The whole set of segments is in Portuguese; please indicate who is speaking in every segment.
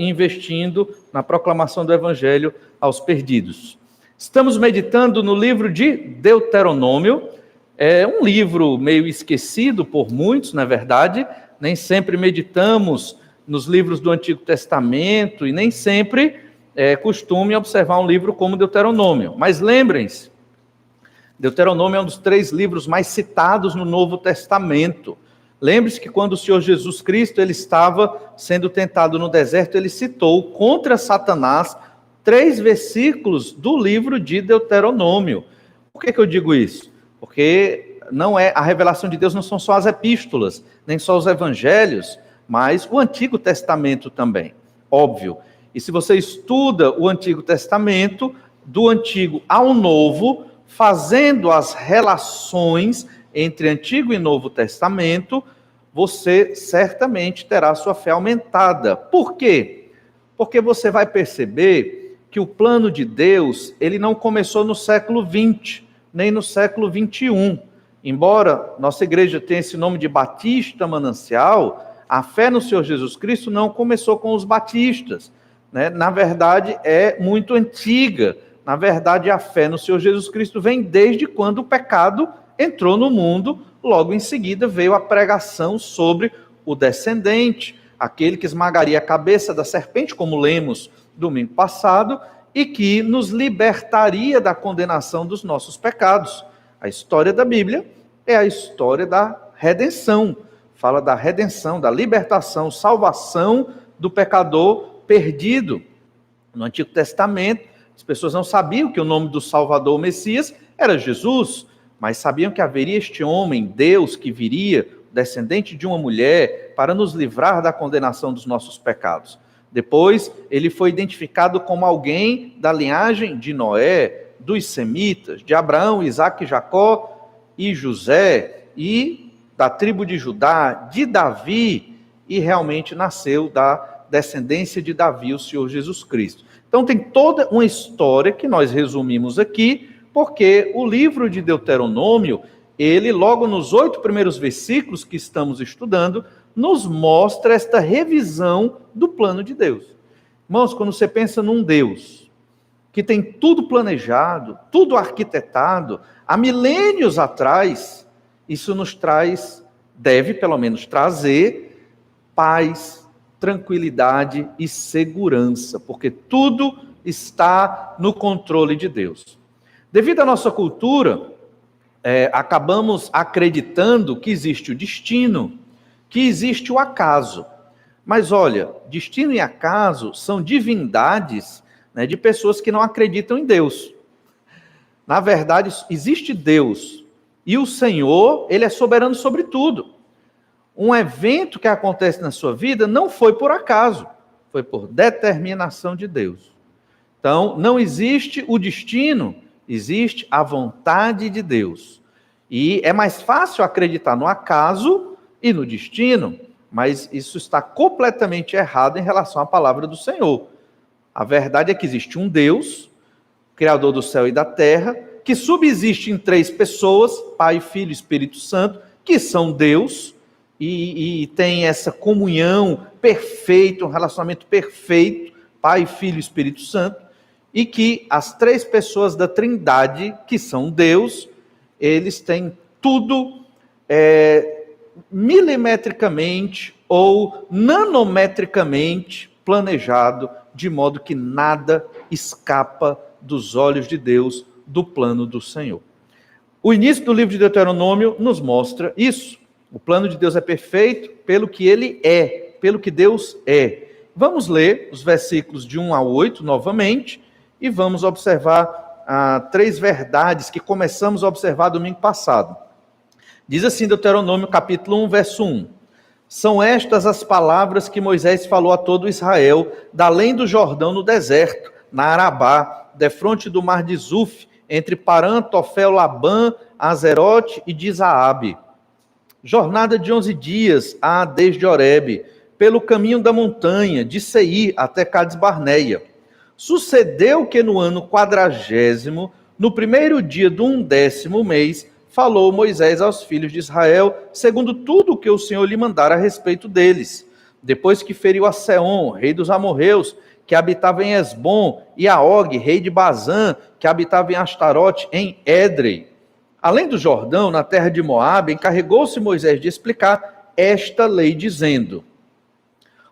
Speaker 1: e investindo na proclamação do Evangelho aos perdidos. Estamos meditando no livro de Deuteronômio. É um livro meio esquecido por muitos, na verdade. Nem sempre meditamos nos livros do Antigo Testamento e nem sempre é costume observar um livro como Deuteronômio. Mas lembrem-se, Deuteronômio é um dos 3 livros mais citados no Novo Testamento. Lembre-se que quando o Senhor Jesus Cristo ele estava sendo tentado no deserto, ele citou contra Satanás 3 versículos do livro de Deuteronômio. Por que eu digo isso? Porque a revelação de Deus não são só as epístolas, nem só os evangelhos, mas o Antigo Testamento também, óbvio. E se você estuda o Antigo Testamento, do Antigo ao Novo, fazendo as relações entre Antigo e Novo Testamento, você certamente terá sua fé aumentada. Por quê? Porque você vai perceber que o plano de Deus, ele não começou no século XX, nem no século XXI. Embora nossa igreja tenha esse nome de Batista Manancial, a fé no Senhor Jesus Cristo não começou com os batistas, né? Na verdade, é muito antiga. Na verdade, a fé no Senhor Jesus Cristo vem desde quando o pecado entrou no mundo. Logo em seguida veio a pregação sobre o descendente, aquele que esmagaria a cabeça da serpente, como lemos domingo passado, e que nos libertaria da condenação dos nossos pecados. A história da Bíblia é a história da redenção. Fala da redenção, da libertação, salvação do pecador perdido. No Antigo Testamento, as pessoas não sabiam que o nome do Salvador, o Messias, era Jesus, mas sabiam que haveria este homem, Deus, que viria, descendente de uma mulher, para nos livrar da condenação dos nossos pecados. Depois, ele foi identificado como alguém da linhagem de Noé, dos semitas, de Abraão, Isaque, Jacó e José, e da tribo de Judá, de Davi, e realmente nasceu da descendência de Davi, o Senhor Jesus Cristo. Então tem toda uma história que nós resumimos aqui, porque o livro de Deuteronômio, ele logo nos 8 primeiros versículos que estamos estudando, nos mostra esta revisão do plano de Deus. Irmãos, quando você pensa num Deus que tem tudo planejado, tudo arquitetado, há milênios atrás, isso nos deve pelo menos trazer paz, tranquilidade e segurança, porque tudo está no controle de Deus. Devido à nossa cultura, acabamos acreditando que existe o destino, que existe o acaso. Mas olha, destino e acaso são divindades, né, de pessoas que não acreditam em Deus. Na verdade, existe Deus, e o Senhor, ele é soberano sobre tudo. Um evento que acontece na sua vida não foi por acaso, foi por determinação de Deus. Então, não existe o destino, existe a vontade de Deus. E é mais fácil acreditar no acaso e no destino, mas isso está completamente errado em relação à palavra do Senhor. A verdade é que existe um Deus, Criador do céu e da terra, que subsiste em 3 pessoas, Pai, Filho e Espírito Santo, que são Deus, e tem essa comunhão perfeita, um relacionamento perfeito, Pai, Filho e Espírito Santo, e que as 3 pessoas da Trindade, que são Deus, eles têm tudo milimetricamente ou nanometricamente planejado, de modo que nada escapa dos olhos de Deus, do plano do Senhor. O início do livro de Deuteronômio nos mostra isso. O plano de Deus é perfeito pelo que ele é, pelo que Deus é. Vamos ler os versículos de 1 a 8 novamente e vamos observar 3 verdades que começamos a observar domingo passado. Diz assim Deuteronômio capítulo 1, verso 1. São estas as palavras que Moisés falou a todo Israel, da além do Jordão no deserto, na Arabá, defronte do mar de Zuf, entre Parã, Tofel, Labã, Azerote e de Zaabe. Jornada de 11 dias há desde Horebe, pelo caminho da montanha, de Seir até Cades Barneia. Sucedeu que no ano 40º, no primeiro dia do 11º mês, falou Moisés aos filhos de Israel, segundo tudo o que o Senhor lhe mandara a respeito deles. depois que feriu a Seom, rei dos amorreus, que habitava em Esbom, e a Og, rei de Bazã, que habitava em Astarote, em Édrei. Além do Jordão, na terra de Moabe, encarregou-se Moisés de explicar esta lei, dizendo: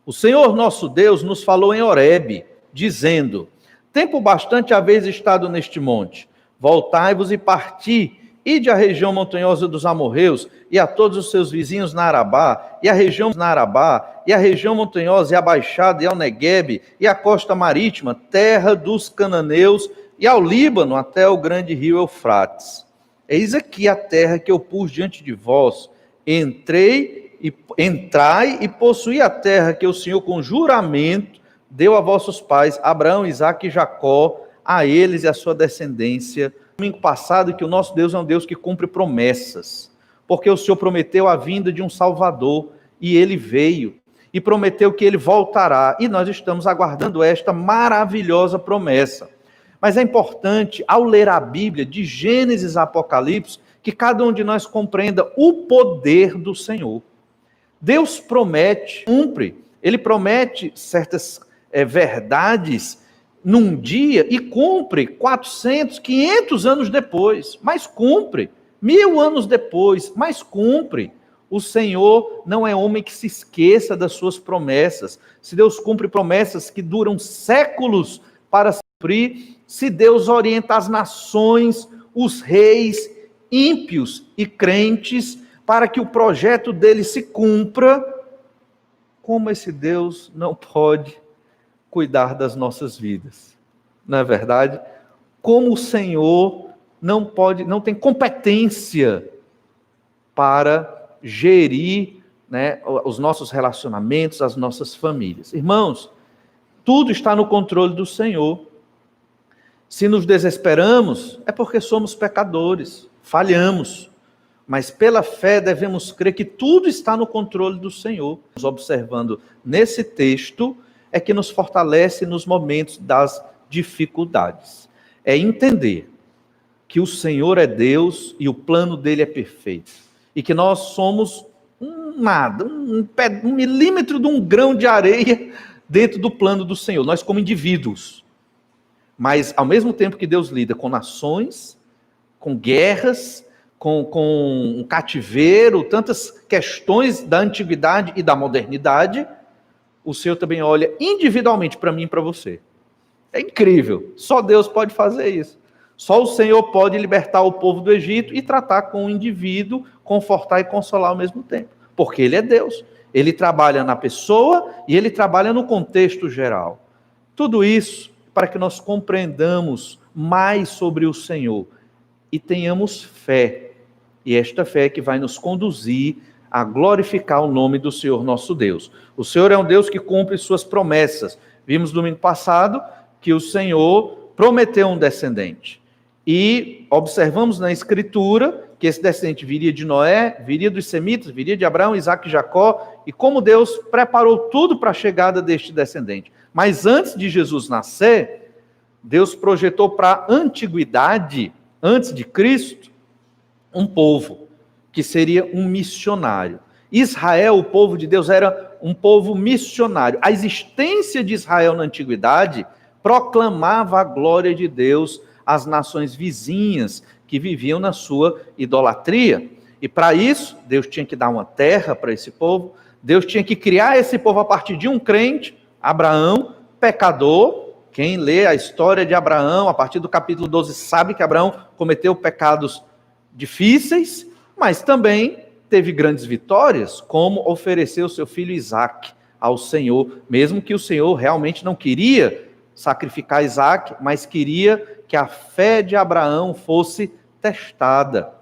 Speaker 1: o Senhor nosso Deus nos falou em Horebe, dizendo: tempo bastante haveis estado neste monte, voltai-vos e parti, ide à região montanhosa dos amorreus, e a todos os seus vizinhos na Arabá, e a região montanhosa e a baixada, e ao Neguebe, e a costa marítima, terra dos cananeus, e ao Líbano, até o grande rio Eufrates. Eis aqui a terra que eu pus diante de vós. Entrai e possuí a terra que o Senhor com juramento deu a vossos pais, Abraão, Isaque e Jacó, a eles e a sua descendência. Domingo passado, que o nosso Deus é um Deus que cumpre promessas, porque o Senhor prometeu a vinda de um Salvador, e ele veio, e prometeu que ele voltará, e nós estamos aguardando esta maravilhosa promessa. Mas é importante, ao ler a Bíblia, de Gênesis a Apocalipse, que cada um de nós compreenda o poder do Senhor. Deus promete, cumpre. Ele promete certas verdades num dia e cumpre 400, 500 anos depois, mas cumpre. 1000 anos depois, mas cumpre. O Senhor não é homem que se esqueça das suas promessas. Se Deus cumpre promessas que duram séculos para se cumprir, se Deus orienta as nações, os reis, ímpios e crentes, para que o projeto dele se cumpra, como esse Deus não pode cuidar das nossas vidas? Não é verdade? Como o Senhor não tem competência para gerir, né, os nossos relacionamentos, as nossas famílias. Irmãos, tudo está no controle do Senhor. Se nos desesperamos, é porque somos pecadores, falhamos. Mas pela fé devemos crer que tudo está no controle do Senhor. Observando nesse texto, é que nos fortalece nos momentos das dificuldades. É entender que o Senhor é Deus e o plano dele é perfeito. E que nós somos um milímetro de um grão de areia dentro do plano do Senhor. Nós como indivíduos. Mas, ao mesmo tempo que Deus lida com nações, com guerras, com um cativeiro, tantas questões da antiguidade e da modernidade, o Senhor também olha individualmente para mim e para você. É incrível. Só Deus pode fazer isso. Só o Senhor pode libertar o povo do Egito e tratar com o indivíduo, confortar e consolar ao mesmo tempo. Porque Ele é Deus. Ele trabalha na pessoa e Ele trabalha no contexto geral. Tudo isso para que nós compreendamos mais sobre o Senhor e tenhamos fé. E esta fé é que vai nos conduzir a glorificar o nome do Senhor nosso Deus. O Senhor é um Deus que cumpre suas promessas. Vimos domingo passado que o Senhor prometeu um descendente. E observamos na Escritura que esse descendente viria de Noé, viria dos semitas, viria de Abraão, Isaque e Jacó, e como Deus preparou tudo para a chegada deste descendente. Mas antes de Jesus nascer, Deus projetou para a antiguidade, antes de Cristo, um povo que seria um missionário. Israel, o povo de Deus, era um povo missionário. A existência de Israel na antiguidade proclamava a glória de Deus às nações vizinhas que viviam na sua idolatria. E para isso, Deus tinha que dar uma terra para esse povo, Deus tinha que criar esse povo a partir de um crente, Abraão, pecador. Quem lê a história de Abraão, a partir do capítulo 12, sabe que Abraão cometeu pecados difíceis, mas também teve grandes vitórias, como oferecer o seu filho Isaque ao Senhor, mesmo que o Senhor realmente não queria sacrificar Isaque, mas queria que a fé de Abraão fosse testada.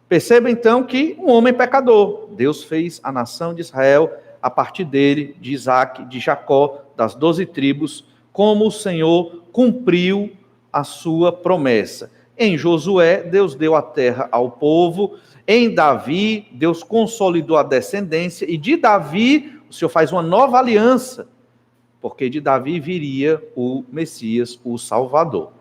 Speaker 1: Perceba então que um homem pecador, Deus fez a nação de Israel a partir dele, de Isaque, de Jacó, das 12 tribos, como o Senhor cumpriu a sua promessa. Em Josué, Deus deu a terra ao povo. Em Davi, Deus consolidou a descendência. E de Davi, o Senhor faz uma nova aliança, porque de Davi viria o Messias, o Salvador.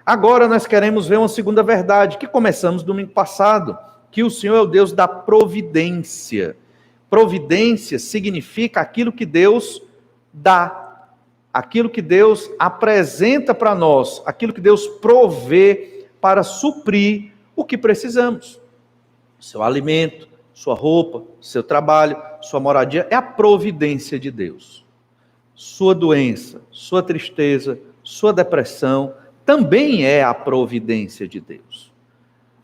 Speaker 1: Agora nós queremos ver uma segunda verdade, que começamos domingo passado, que o Senhor é o Deus da providência. providência significa aquilo que Deus dá, aquilo que Deus apresenta para nós, aquilo que Deus provê para suprir o que precisamos. Seu alimento, sua roupa, seu trabalho, sua moradia, é a providência de Deus. Sua doença, sua tristeza, sua depressão, também é a providência de Deus.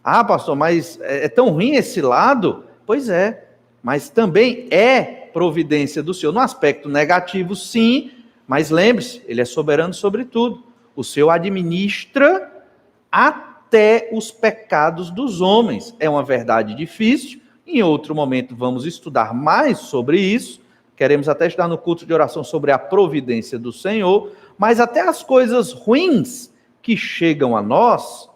Speaker 1: Ah, pastor, mas é tão ruim esse lado? Pois é, mas também é providência do Senhor. No aspecto negativo, sim, mas lembre-se, Ele é soberano sobre tudo. O Senhor administra até os pecados dos homens. É uma verdade difícil. Em outro momento vamos estudar mais sobre isso. Queremos até estudar no culto de oração sobre a providência do Senhor. Mas até as coisas ruins que chegam a nós,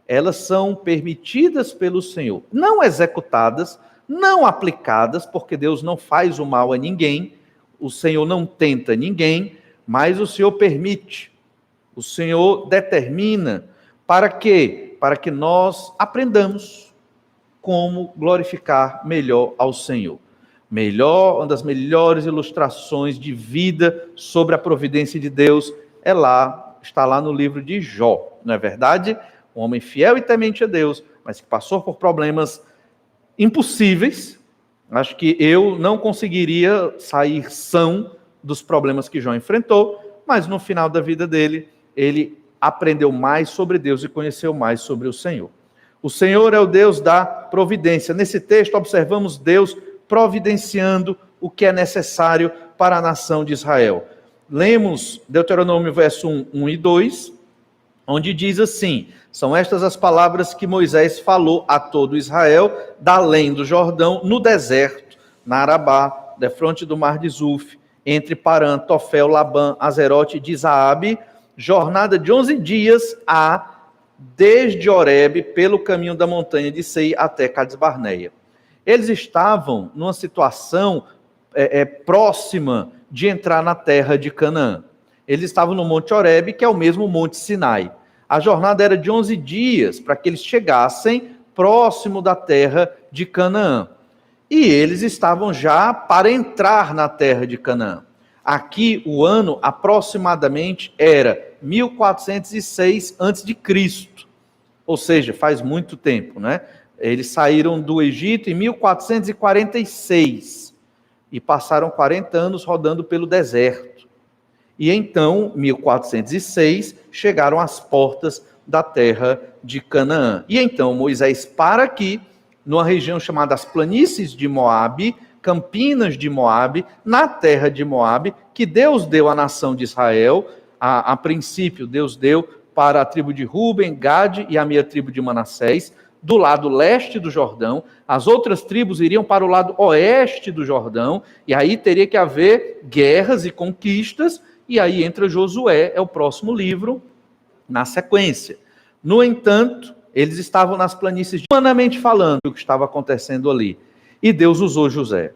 Speaker 1: elas são permitidas pelo Senhor. Não executadas, não aplicadas, porque Deus não faz o mal a ninguém. O Senhor não tenta ninguém, mas o Senhor permite. O Senhor determina. Para quê? Para que nós aprendamos como glorificar melhor ao Senhor. Uma das melhores ilustrações de vida sobre a providência de Deus está lá no livro de Jó, não é verdade? Um homem fiel e temente a Deus, mas que passou por problemas impossíveis. Acho que eu não conseguiria sair são dos problemas que Jó enfrentou, mas no final da vida dele, ele aprendeu mais sobre Deus e conheceu mais sobre o Senhor. O Senhor é o Deus da providência. Nesse texto, observamos Deus providenciando o que é necessário para a nação de Israel. Lemos Deuteronômio verso 1 e 2, onde diz assim: são estas as palavras que Moisés falou a todo Israel, da além do Jordão, no deserto, na Arabá, defronte do mar de Zuf, entre Parã, Tofel, Labã, Azerote e Dizaabe, jornada de 11 dias desde Horebe, pelo caminho da montanha de Seir até Cades-Barneia. Eles estavam numa situação próxima de entrar na terra de Canaã. Eles estavam no Monte Horebe, que é o mesmo Monte Sinai. A jornada era de 11 dias, para que eles chegassem próximo da terra de Canaã. E eles estavam já para entrar na terra de Canaã. Aqui o ano aproximadamente era 1406 a.C., ou seja, faz muito tempo, né? Eles saíram do Egito em 1446 e passaram 40 anos rodando pelo deserto. E então, 1406, chegaram às portas da terra de Canaã. E então Moisés para aqui, numa região chamada as Planícies de Moabe, Campinas de Moabe, na terra de Moabe, que Deus deu à nação de Israel. A princípio, Deus deu para a tribo de Ruben, Gade e a meia tribo de Manassés, do lado leste do Jordão. As outras tribos iriam para o lado oeste do Jordão, e aí teria que haver guerras e conquistas, e aí entra Josué, é o próximo livro, na sequência. No entanto, eles estavam nas planícies, humanamente falando, o que estava acontecendo ali. E Deus usou José.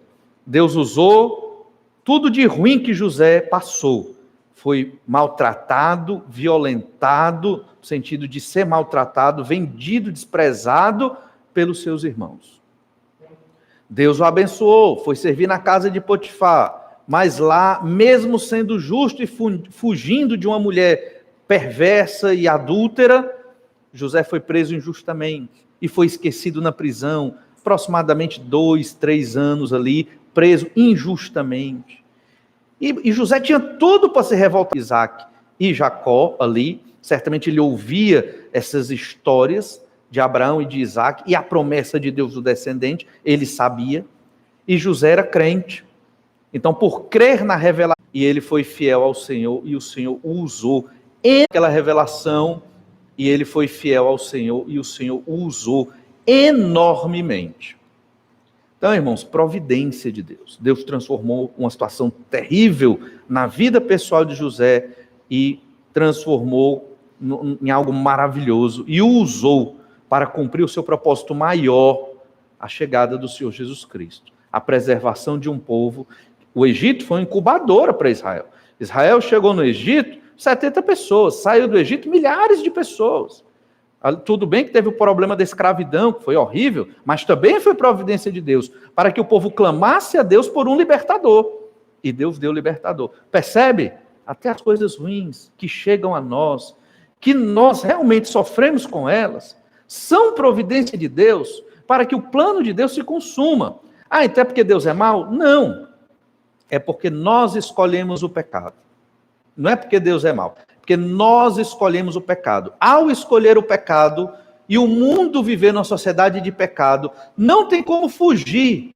Speaker 1: Deus usou tudo de ruim que José passou. Foi maltratado, violentado, no sentido de ser maltratado, vendido, desprezado pelos seus irmãos. Deus o abençoou, foi servir na casa de Potifar, mas lá, mesmo sendo justo e fugindo de uma mulher perversa e adúltera, José foi preso injustamente e foi esquecido na prisão, aproximadamente 2, 3 anos ali, preso injustamente. E José tinha tudo para se revoltar. Isaac e Jacó ali, certamente ele ouvia essas histórias de Abraão e de Isaac, e a promessa de Deus do descendente, ele sabia, e José era crente. Então, por crer na revelação, e ele foi fiel ao Senhor, e o Senhor o usou em aquela revelação, e ele foi fiel ao Senhor, e o Senhor o usou enormemente. Então, irmãos, providência de Deus. Deus transformou uma situação terrível na vida pessoal de José e transformou em algo maravilhoso e o usou para cumprir o seu propósito maior, a chegada do Senhor Jesus Cristo, a preservação de um povo. O Egito foi uma incubadora para Israel. Israel chegou no Egito, 70 pessoas, saiu do Egito milhares de pessoas. Tudo bem que teve o problema da escravidão, que foi horrível, mas também foi providência de Deus, para que o povo clamasse a Deus por um libertador. E Deus deu o libertador. Percebe? Até as coisas ruins que chegam a nós, que nós realmente sofremos com elas, são providência de Deus, para que o plano de Deus se consuma. Então é porque Deus é mau? Não. É porque nós escolhemos o pecado. Não é porque Deus é mau. Porque nós escolhemos o pecado. Ao escolher o pecado, e o mundo viver numa sociedade de pecado, não tem como fugir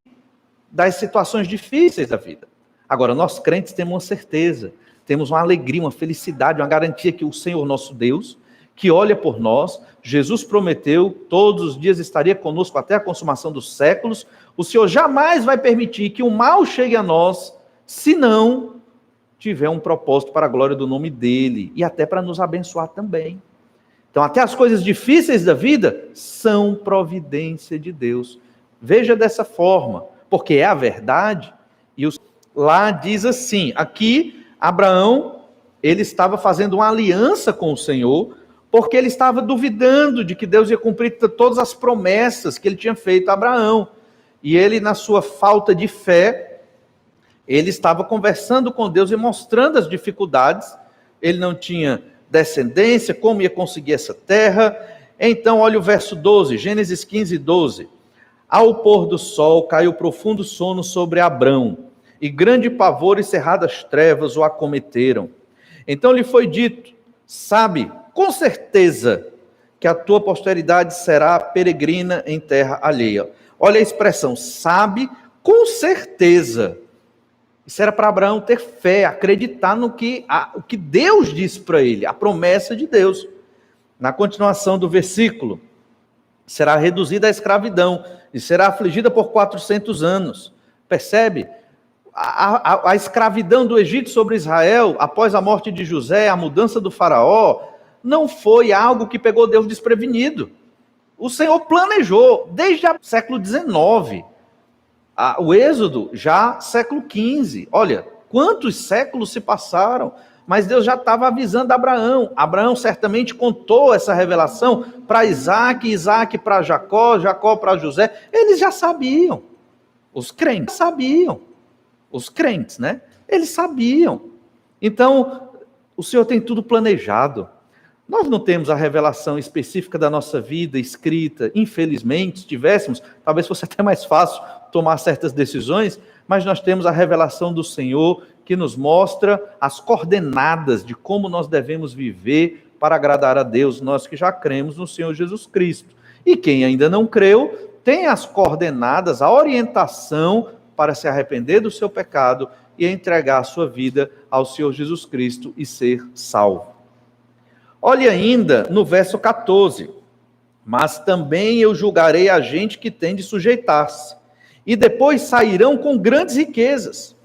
Speaker 1: das situações difíceis da vida. Agora, nós crentes temos uma certeza, temos uma alegria, uma felicidade, uma garantia que o Senhor nosso Deus, que olha por nós, Jesus prometeu, todos os dias estaria conosco até a consumação dos séculos, o Senhor jamais vai permitir que o mal chegue a nós, se não tiver um propósito para a glória do nome dele, e até para nos abençoar também. Então, até as coisas difíceis da vida são providência de Deus. Veja dessa forma, porque é a verdade, e lá diz assim, aqui Abraão, ele estava fazendo uma aliança com o Senhor, porque ele estava duvidando de que Deus ia cumprir todas as promessas que ele tinha feito a Abraão. E ele, na sua falta de fé, ele estava conversando com Deus e mostrando as dificuldades. Ele não tinha descendência, como ia conseguir essa terra. Então, olha o verso 12, Gênesis 15, 12. Ao pôr do sol, caiu profundo sono sobre Abrão, e grande pavor e cerradas trevas o acometeram. Então lhe foi dito, sabe, com certeza, que a tua posteridade será peregrina em terra alheia. Olha a expressão, sabe, com certeza. Isso era para Abraão ter fé, acreditar no que Deus disse para ele, a promessa de Deus. Na continuação do versículo, será reduzida à escravidão e será afligida por 400 anos. Percebe? A escravidão do Egito sobre Israel, após a morte de José, a mudança do faraó, não foi algo que pegou Deus desprevenido. O Senhor planejou, desde o século XIX. O Êxodo, já século XV. Olha, quantos séculos se passaram, mas Deus já estava avisando Abraão. Abraão certamente contou essa revelação para Isaac, Isaac para Jacó, Jacó para José. Eles já sabiam. Os crentes sabiam. Os crentes, né? Eles sabiam. Então, o Senhor tem tudo planejado. Nós não temos a revelação específica da nossa vida escrita, infelizmente, se tivéssemos, talvez fosse até mais fácil tomar certas decisões, mas nós temos a revelação do Senhor que nos mostra as coordenadas de como nós devemos viver para agradar a Deus, nós que já cremos no Senhor Jesus Cristo. E quem ainda não creu, tem as coordenadas, a orientação para se arrepender do seu pecado e entregar a sua vida ao Senhor Jesus Cristo e ser salvo. Olhe ainda no verso 14. Mas também eu julgarei a gente que tem de sujeitar-se, e depois sairão com grandes riquezas.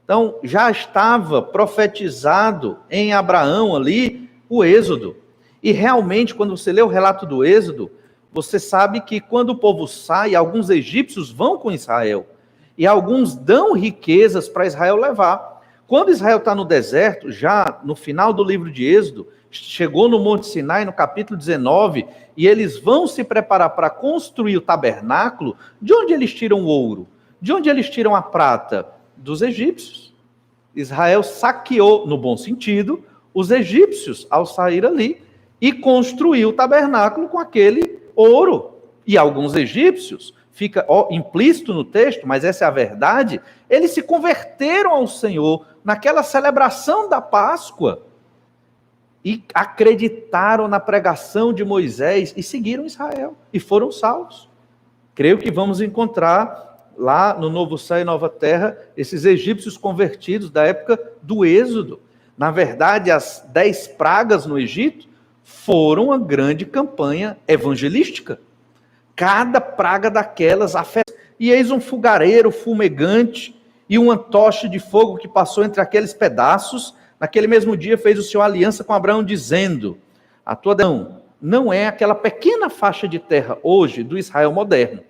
Speaker 1: Então, já estava profetizado em Abraão ali o Êxodo. E realmente, quando você lê o relato do Êxodo, você sabe que quando o povo sai, alguns egípcios vão com Israel. E alguns dão riquezas para Israel levar. Quando Israel está no deserto, já no final do livro de Êxodo, chegou no Monte Sinai, no capítulo 19, e eles vão se preparar para construir o tabernáculo. De onde eles tiram o ouro? De onde eles tiram a prata? Dos egípcios. Israel saqueou, no bom sentido, os egípcios ao sair ali e construiu o tabernáculo com aquele ouro. E alguns egípcios, fica implícito no texto, mas essa é a verdade, eles se converteram ao Senhor naquela celebração da Páscoa e acreditaram na pregação de Moisés e seguiram Israel e foram salvos. Creio que vamos encontrar lá no Novo Céu e Nova Terra esses egípcios convertidos da época do Êxodo. Na verdade, as 10 pragas no Egito foram uma grande campanha evangelística. Cada praga daquelas afeta. E eis um fogareiro fumegante e uma tocha de fogo que passou entre aqueles pedaços. Naquele mesmo dia fez o Senhor aliança com Abraão, dizendo: a tua não é aquela pequena faixa de terra hoje do Israel moderno.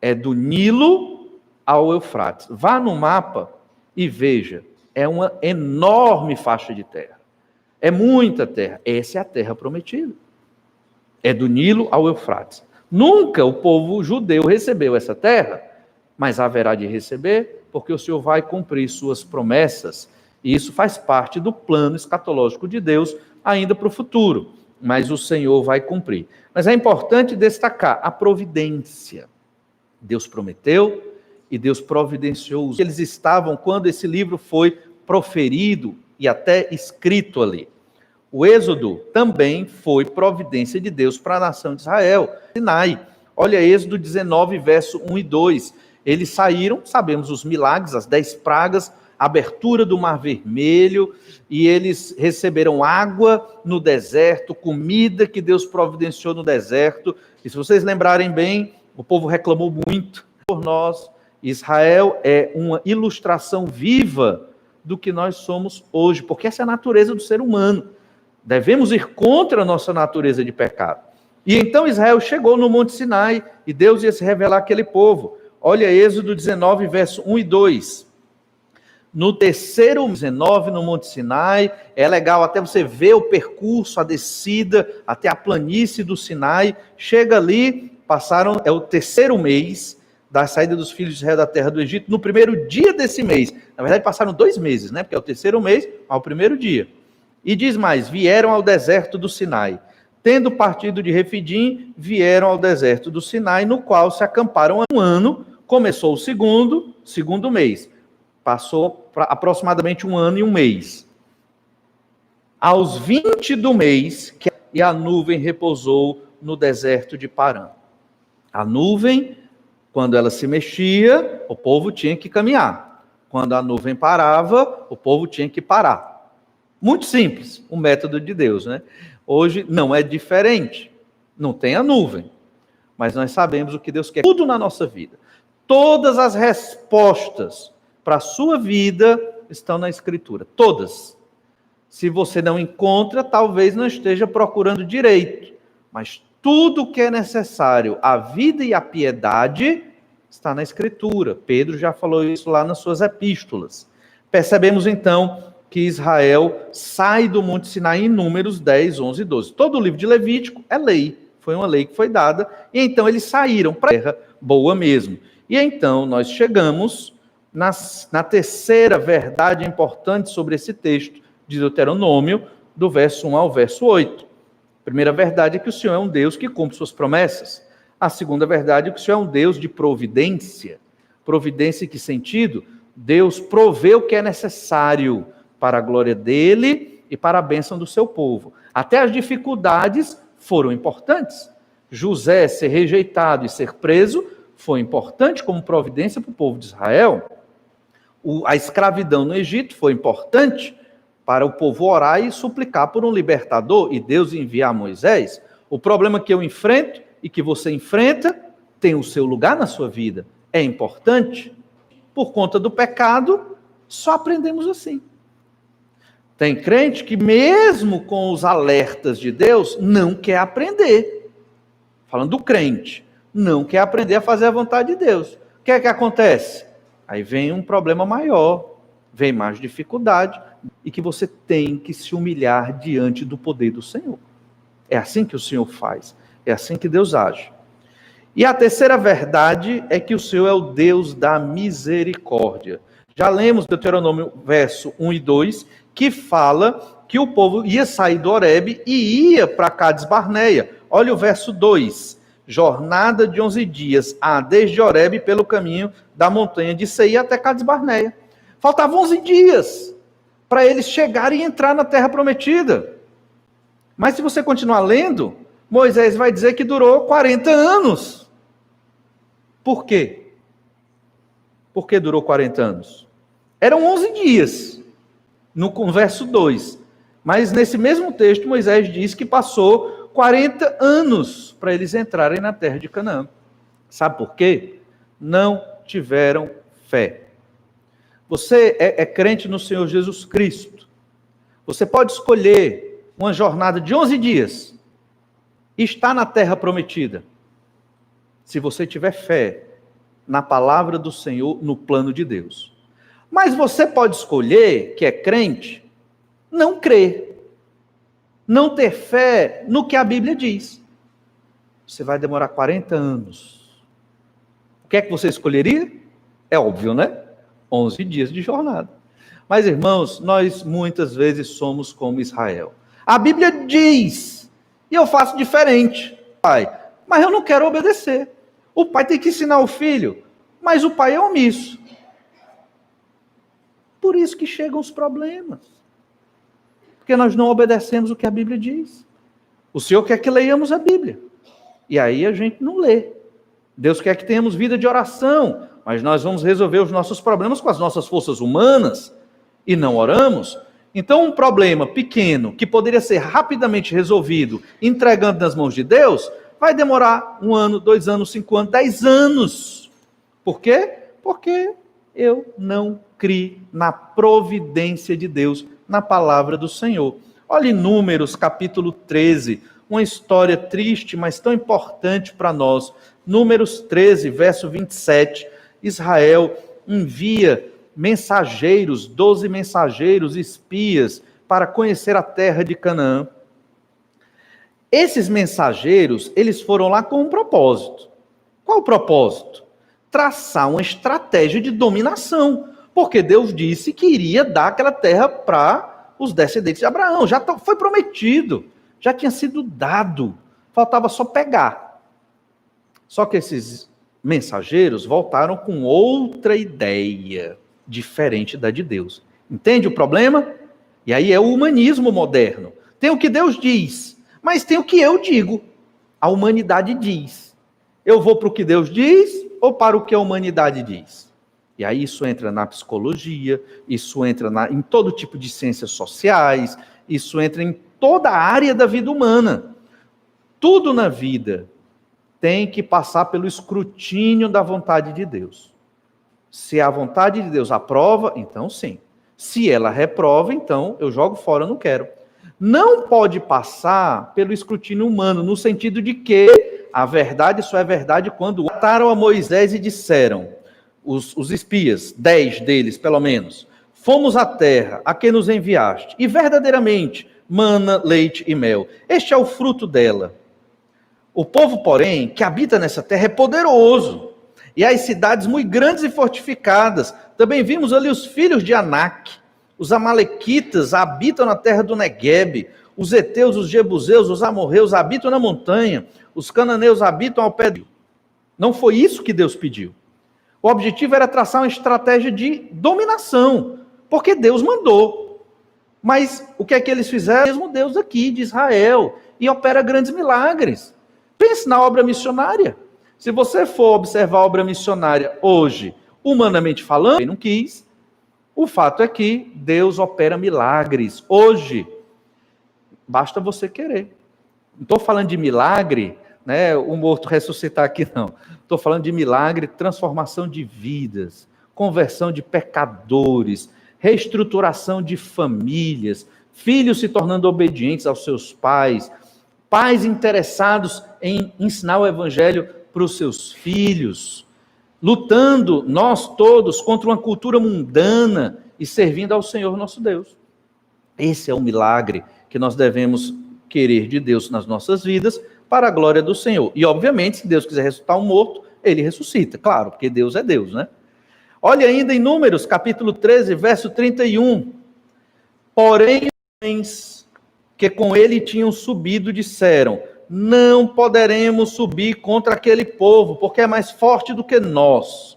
Speaker 1: É do Nilo ao Eufrates. Vá no mapa e veja. É uma enorme faixa de terra. É muita terra. Essa é a terra prometida. É do Nilo ao Eufrates. Nunca o povo judeu recebeu essa terra, mas haverá de receber, porque o Senhor vai cumprir suas promessas, e isso faz parte do plano escatológico de Deus ainda para o futuro, mas o Senhor vai cumprir. Mas é importante destacar a providência. Deus prometeu e Deus providenciou. Eles estavam quando esse livro foi proferido e até escrito ali. O Êxodo também foi providência de Deus para a nação de Israel. Sinai. Olha Êxodo 19, verso 1 e 2. Eles saíram, sabemos os milagres, as 10 pragas, abertura do Mar Vermelho, e eles receberam água no deserto, comida que Deus providenciou no deserto. E se vocês lembrarem bem, o povo reclamou muito por nós. Israel é uma ilustração viva do que nós somos hoje, porque essa é a natureza do ser humano. Devemos ir contra a nossa natureza de pecado. E então Israel chegou no Monte Sinai, e Deus ia se revelar àquele povo. Olha Êxodo 19, verso 1 e 2. No terceiro 19, no Monte Sinai, é legal até você ver o percurso, a descida até a planície do Sinai. Chega ali, é o terceiro mês da saída dos filhos de Israel da terra do Egito, no primeiro dia desse mês. Na verdade passaram 2 meses, né? Porque é o terceiro mês, ao primeiro dia. E diz mais, vieram ao deserto do Sinai. Tendo partido de Refidim, vieram ao deserto do Sinai, no qual se acamparam um ano. Começou o segundo mês. Passou aproximadamente 1 ano e 1 mês. Aos 20 do mês, e a nuvem repousou no deserto de Parã. A nuvem, quando ela se mexia, o povo tinha que caminhar. Quando a nuvem parava, o povo tinha que parar. Muito simples, o método de Deus, né? Hoje não é diferente. Não tem a nuvem. Mas nós sabemos o que Deus quer. Tudo na nossa vida. Todas as respostas para a sua vida estão na Escritura. Todas. Se você não encontra, talvez não esteja procurando direito. Mas tudo que é necessário, a vida e a piedade, está na Escritura. Pedro já falou isso lá nas suas epístolas. Percebemos então que Israel sai do Monte Sinai em Números 10, 11 e 12. Todo o livro de Levítico é lei. Foi uma lei que foi dada. E então eles saíram para a terra boa mesmo. E então nós chegamos na terceira verdade importante sobre esse texto de Deuteronômio, do verso 1 ao verso 8. A primeira verdade é que o Senhor é um Deus que cumpre suas promessas. A segunda verdade é que o Senhor é um Deus de providência. Providência em que sentido? Deus provê o que é necessário para a glória dele e para a bênção do seu povo. Até as dificuldades foram importantes. José ser rejeitado e ser preso foi importante como providência para o povo de Israel. A escravidão no Egito foi importante para o povo orar e suplicar por um libertador, e Deus enviar Moisés. O problema que eu enfrento e que você enfrenta tem o seu lugar na sua vida. É importante. Por conta do pecado, só aprendemos assim. Tem crente que mesmo com os alertas de Deus, não quer aprender. Falando do crente, não quer aprender a fazer a vontade de Deus. O que é que acontece? Aí vem um problema maior, vem mais dificuldade, e que você tem que se humilhar diante do poder do Senhor. É assim que o Senhor faz, é assim que Deus age. E a terceira verdade é que o Senhor é o Deus da misericórdia. Já lemos Deuteronômio verso 1 e 2, que fala que o povo ia sair do Horebe e ia para Cades Barneia. Olha o verso 2. Jornada de 11 dias há desde Horebe pelo caminho da montanha de Seir até Cades Barneia. Faltavam 11 dias para eles chegarem e entrar na terra prometida. Mas se você continuar lendo, Moisés vai dizer que durou 40 anos. Por quê? Por que durou 40 anos? Eram 11 dias, no verso 2. Mas nesse mesmo texto, Moisés diz que passou 40 anos para eles entrarem na terra de Canaã. Sabe por quê? Não tiveram fé. Você é crente no Senhor Jesus Cristo. Você pode escolher uma jornada de 11 dias e estar na terra prometida. Se você tiver fé na palavra do Senhor, no plano de Deus. Mas você pode escolher, que é crente, não crer. Não ter fé no que a Bíblia diz. você vai demorar 40 anos. O que é que você escolheria? É óbvio, né? 11 dias de jornada. Mas, irmãos, nós muitas vezes somos como Israel. A Bíblia diz, e eu faço diferente, pai, mas eu não quero obedecer. O pai tem que ensinar o filho, mas o pai é omisso. Por isso que chegam os problemas. Porque nós não obedecemos o que a Bíblia diz. O Senhor quer que leiamos a Bíblia. E aí a gente não lê. Deus quer que tenhamos vida de oração, mas nós vamos resolver os nossos problemas com as nossas forças humanas e não oramos. Então um problema pequeno, que poderia ser rapidamente resolvido entregando nas mãos de Deus, vai demorar 1 ano, 2 anos, 5 anos, 10 anos. Por quê? Porque eu não criei na providência de Deus, na palavra do Senhor. Olha em Números, capítulo 13, uma história triste, mas tão importante para nós. Números 13, verso 27, Israel envia mensageiros, 12 mensageiros, espias, para conhecer a terra de Canaã. Esses mensageiros, eles foram lá com um propósito. Qual o propósito? Traçar uma estratégia de dominação, porque Deus disse que iria dar aquela terra para os descendentes de Abraão, já foi prometido, já tinha sido dado, faltava só pegar. Só que esses mensageiros voltaram com outra ideia, diferente da de Deus. Entende o problema? E aí é o humanismo moderno. Tem o que Deus diz, mas tem o que eu digo. A humanidade diz. Eu vou para o que Deus diz ou para o que a humanidade diz? E aí isso entra na psicologia, isso entra em todo tipo de ciências sociais, isso entra em toda a área da vida humana. Tudo na vida tem que passar pelo escrutínio da vontade de Deus. Se a vontade de Deus aprova, então sim. Se ela reprova, então eu jogo fora, eu não quero. Não pode passar pelo escrutínio humano, no sentido de que a verdade só é verdade quando mataram a Moisés e disseram, os espias, 10 deles pelo menos, fomos à terra a que nos enviaste, e verdadeiramente mana, leite e mel. Este é o fruto dela. O povo, porém, que habita nessa terra é poderoso, e as cidades muito grandes e fortificadas. Também vimos ali os filhos de Anak. Os amalequitas habitam na terra do Neguebe. Os heteus, os jebuseus, os amorreus habitam na montanha. Os cananeus habitam ao pé do rio. Não foi isso que Deus pediu. O objetivo era traçar uma estratégia de dominação, porque Deus mandou. Mas o que é que eles fizeram? O mesmo Deus aqui, de Israel, e opera grandes milagres. Pense na obra missionária. Se você for observar a obra missionária hoje, humanamente falando, ele não quis. O fato é que Deus opera milagres hoje. Basta você querer. Não estou falando de milagre, né, o morto ressuscitar aqui, não. Estou falando de milagre, transformação de vidas, conversão de pecadores, reestruturação de famílias, filhos se tornando obedientes aos seus pais, pais interessados em ensinar o evangelho para os seus filhos, lutando nós todos contra uma cultura mundana e servindo ao Senhor nosso Deus. Esse é o milagre que nós devemos querer de Deus nas nossas vidas para a glória do Senhor. E obviamente, se Deus quiser ressuscitar um morto, ele ressuscita, claro, porque Deus é Deus, né? Olha ainda em Números, capítulo 13, verso 31. Porém, os que com ele tinham subido disseram, não poderemos subir contra aquele povo, porque é mais forte do que nós.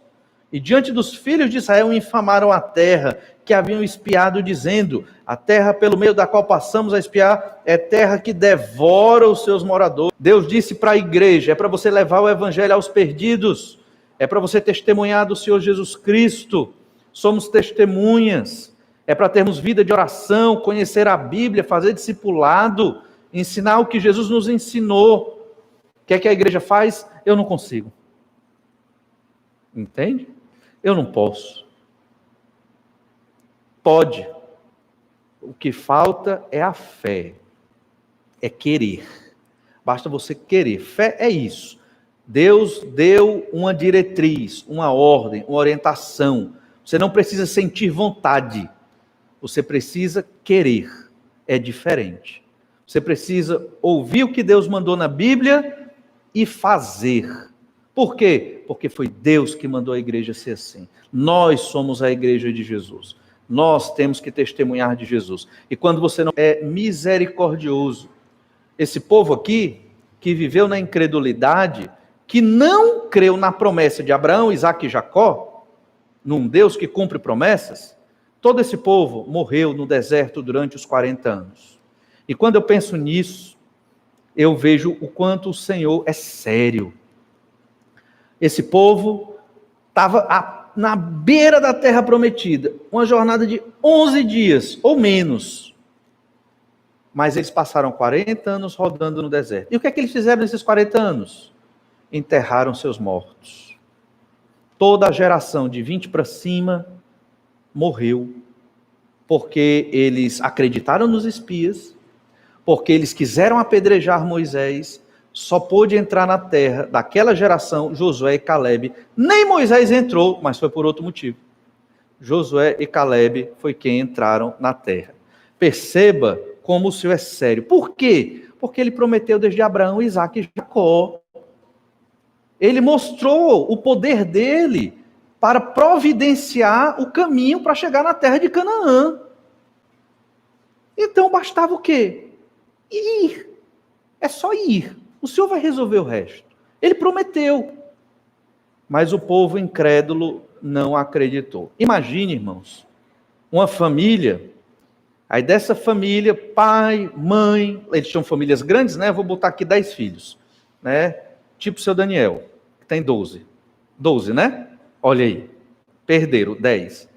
Speaker 1: E diante dos filhos de Israel infamaram a terra que haviam espiado, dizendo, a terra pelo meio da qual passamos a espiar é terra que devora os seus moradores. Deus disse para a igreja, é para você levar o evangelho aos perdidos, é para você testemunhar do Senhor Jesus Cristo, somos testemunhas, é para termos vida de oração, conhecer a Bíblia, fazer discipulado, ensinar o que Jesus nos ensinou. O que é que a igreja faz? Eu não consigo. Entende? Eu não posso. Pode. O que falta é a fé. É querer. Basta você querer. Fé é isso. Deus deu uma diretriz, uma ordem, uma orientação. Você não precisa sentir vontade. Você precisa querer. É diferente. Você precisa ouvir o que Deus mandou na Bíblia e fazer. Por quê? Porque foi Deus que mandou a igreja ser assim. Nós somos a igreja de Jesus. Nós temos que testemunhar de Jesus. E quando você não é misericordioso, esse povo aqui, que viveu na incredulidade, que não creu na promessa de Abraão, Isaque e Jacó, num Deus que cumpre promessas, todo esse povo morreu no deserto durante os 40 anos. E quando eu penso nisso, eu vejo o quanto o Senhor é sério. Esse povo estava na beira da terra prometida, uma jornada de 11 dias ou menos. Mas eles passaram 40 anos rodando no deserto. E o que é que eles fizeram nesses 40 anos? Enterraram seus mortos. Toda a geração de 20 para cima morreu, porque eles acreditaram nos espias, porque eles quiseram apedrejar Moisés. Só pôde entrar na terra daquela geração Josué e Calebe. Nem Moisés entrou, mas foi por outro motivo. Josué e Calebe foi quem entraram na terra. Perceba como o Senhor é sério. Por quê? Porque ele prometeu desde Abraão, Isaque e Jacó. Ele mostrou o poder dele para providenciar o caminho para chegar na terra de Canaã. Então bastava o quê? Ir. É só ir. O Senhor vai resolver o resto. Ele prometeu. Mas o povo incrédulo não acreditou. Imagine, irmãos, uma família. Aí dessa família, pai, mãe, eles tinham famílias grandes, né? Vou botar aqui 10 filhos, né? Tipo o seu Daniel, que tem 12. 12, né? Olha aí. Perderam 10.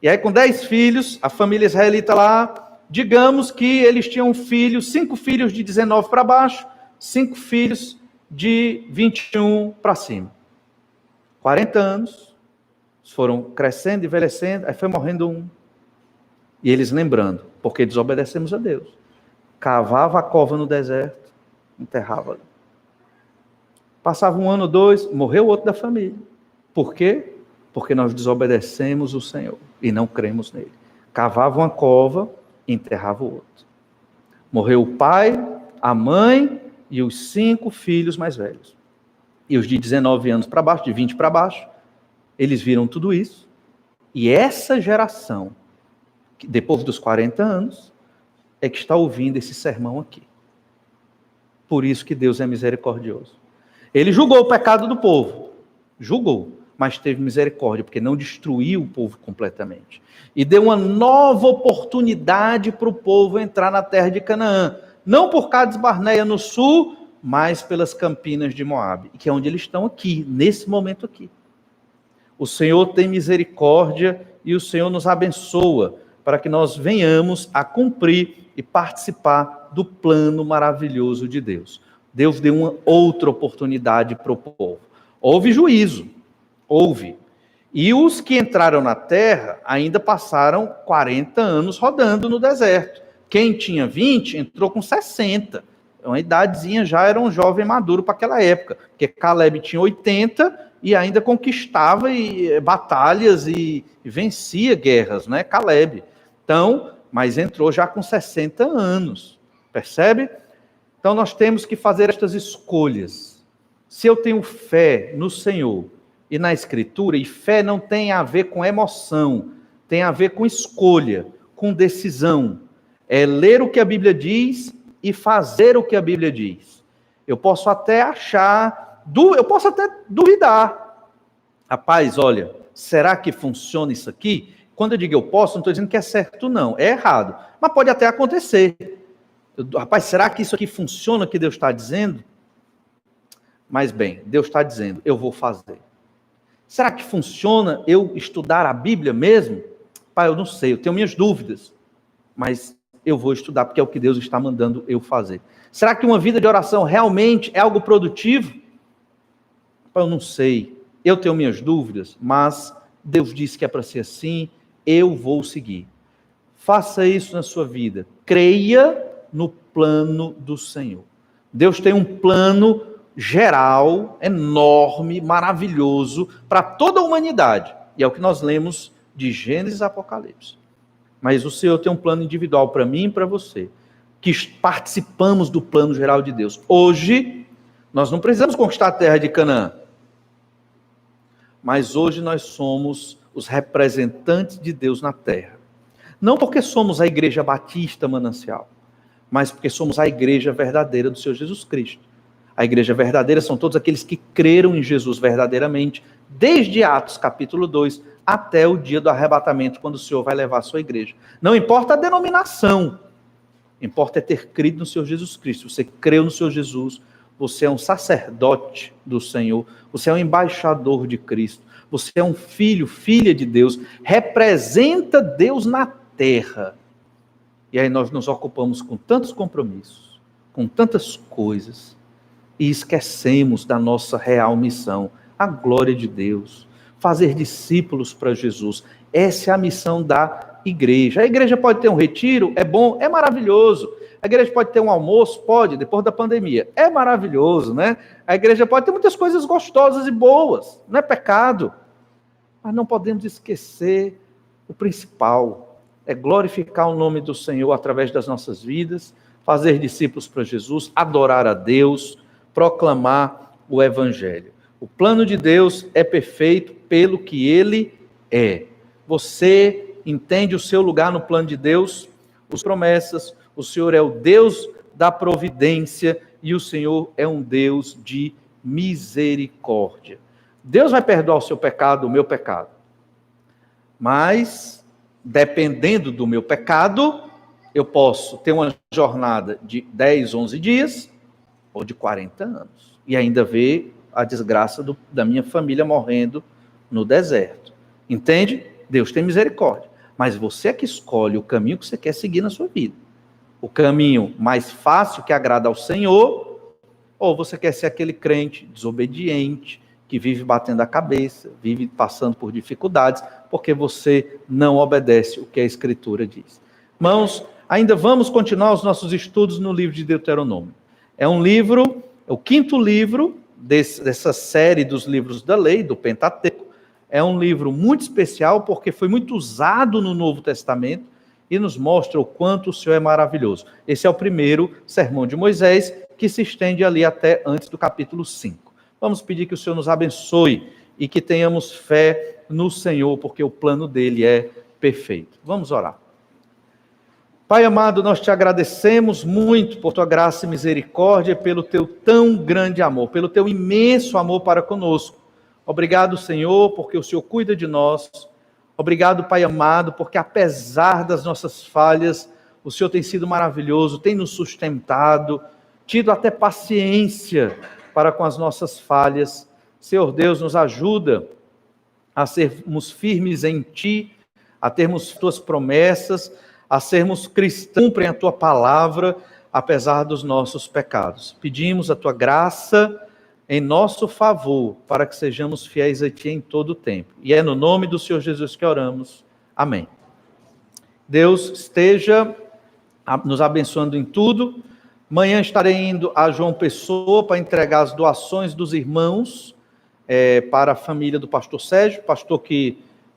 Speaker 1: E aí com 10 filhos, a família israelita lá, digamos que eles tinham filhos, 5 filhos de 19 para baixo, 5 filhos de 21 para cima. 40 anos, foram crescendo, envelhecendo, aí foi morrendo um. E eles lembrando, porque desobedecemos a Deus. Cavava a cova no deserto, enterrava. Passava 1 ano, 2, morreu outro da família. Por quê? Porque nós desobedecemos o Senhor e não cremos nele. Cavava uma cova, enterrava o outro. Morreu o pai, a mãe e os 5 filhos mais velhos. E os de 19 anos para baixo, de 20 para baixo, eles viram tudo isso. E essa geração, depois dos 40 anos, é que está ouvindo esse sermão aqui. Por isso que Deus é misericordioso. Ele julgou o pecado do povo. Julgou, mas teve misericórdia, porque não destruiu o povo completamente. E deu uma nova oportunidade para o povo entrar na terra de Canaã. Não por Cades Barneia no sul, mas pelas campinas de Moabe, que é onde eles estão aqui, nesse momento aqui. O Senhor tem misericórdia e o Senhor nos abençoa para que nós venhamos a cumprir e participar do plano maravilhoso de Deus. Deus deu uma outra oportunidade para o povo. Houve juízo, houve. E os que entraram na terra ainda passaram 40 anos rodando no deserto. Quem tinha 20 entrou com 60. Uma idadezinha, já era um jovem maduro para aquela época. Porque Calebe tinha 80 e ainda conquistava batalhas e vencia guerras, né? Calebe. Então, mas entrou já com 60 anos. Percebe? Então nós temos que fazer estas escolhas. Se eu tenho fé no Senhor e na Escritura, e fé não tem a ver com emoção, tem a ver com escolha, com decisão. É ler o que a Bíblia diz e fazer o que a Bíblia diz. Eu posso até eu posso até duvidar. Rapaz, olha, será que funciona isso aqui? Quando eu digo eu posso, não estou dizendo que é certo, não. É errado. Mas pode até acontecer. Rapaz, será que isso aqui funciona, o que Deus está dizendo? Mas bem, Deus está dizendo, eu vou fazer. Será que funciona eu estudar a Bíblia mesmo? Pai, eu não sei, eu tenho minhas dúvidas. Mas eu vou estudar, porque é o que Deus está mandando eu fazer. Será que uma vida de oração realmente é algo produtivo? Pai, eu não sei, eu tenho minhas dúvidas, mas Deus disse que é para ser assim, eu vou seguir. Faça isso na sua vida. Creia no plano do Senhor. Deus tem um plano geral, enorme, maravilhoso, para toda a humanidade. E é o que nós lemos de Gênesis a Apocalipse. Mas o Senhor tem um plano individual para mim e para você, que participamos do plano geral de Deus. Hoje, Nós não precisamos conquistar a terra de Canaã. Mas hoje nós somos os representantes de Deus na terra. Não porque somos a Igreja Batista Manancial, mas porque somos a igreja verdadeira do Senhor Jesus Cristo. A igreja verdadeira são todos aqueles que creram em Jesus verdadeiramente, desde Atos capítulo 2 até o dia do arrebatamento, quando o Senhor vai levar a sua igreja. Não importa a denominação, importa é ter crido no Senhor Jesus Cristo. Você creu no Senhor Jesus, você é um sacerdote do Senhor, você é um embaixador de Cristo, você é um filho, filha de Deus, representa Deus na terra. E aí nós nos ocupamos com tantos compromissos, com tantas coisas, e esquecemos da nossa real missão, a glória de Deus, fazer discípulos para Jesus. Essa é a missão da igreja. A igreja pode ter um retiro, é bom, é maravilhoso. A igreja pode ter um almoço, pode, depois da pandemia, é maravilhoso, né? A igreja pode ter muitas coisas gostosas e boas, não é pecado. Mas não podemos esquecer o principal, é glorificar o nome do Senhor através das nossas vidas, fazer discípulos para Jesus, adorar a Deus, proclamar o Evangelho. O plano de Deus é perfeito pelo que Ele é. Você entende o seu lugar no plano de Deus, as promessas, o Senhor é o Deus da providência e o Senhor é um Deus de misericórdia. Deus vai perdoar o seu pecado, o meu pecado. Mas, dependendo do meu pecado, eu posso ter uma jornada de 10, 11 dias ou de 40 anos. E ainda ver a desgraça da minha família morrendo no deserto. Entende? Deus tem misericórdia. Mas você é que escolhe o caminho que você quer seguir na sua vida. O caminho mais fácil que agrada ao Senhor, ou você quer ser aquele crente desobediente, que vive batendo a cabeça, vive passando por dificuldades, porque você não obedece o que a Escritura diz. Irmãos, ainda vamos continuar os nossos estudos no livro de Deuteronômio. É um livro, é o 5º livro dessa série dos livros da lei, do Pentateuco. É um livro muito especial, porque foi muito usado no Novo Testamento, e nos mostra o quanto o Senhor é maravilhoso. Esse é o primeiro sermão de Moisés, que se estende ali até antes do capítulo 5. Vamos pedir que o Senhor nos abençoe e que tenhamos fé no Senhor, porque o plano dele é perfeito. Vamos orar. Pai amado, nós te agradecemos muito por tua graça e misericórdia, pelo teu tão grande amor, pelo teu imenso amor para conosco. Obrigado, Senhor, porque o Senhor cuida de nós. Obrigado, Pai amado, porque apesar das nossas falhas, o Senhor tem sido maravilhoso, tem nos sustentado, tido até paciência para com as nossas falhas. Senhor Deus, nos ajuda a sermos firmes em Ti, a termos Tuas promessas, a sermos cristãos, cumprem a Tua palavra, apesar dos nossos pecados. Pedimos a Tua graça em nosso favor, para que sejamos fiéis a Ti em todo o tempo. E é no nome do Senhor Jesus que oramos. Amém. Deus esteja nos abençoando em tudo. Amanhã estarei indo a João Pessoa para entregar as doações dos irmãos para a família do pastor Sérgio, pastor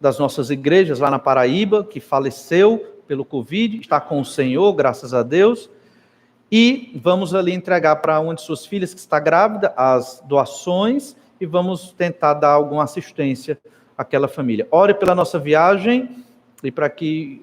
Speaker 1: das nossas igrejas lá na Paraíba, que faleceu pelo Covid, está com o Senhor, graças a Deus. E vamos ali entregar para uma de suas filhas que está grávida as doações e vamos tentar dar alguma assistência àquela família. Ore pela nossa viagem e para que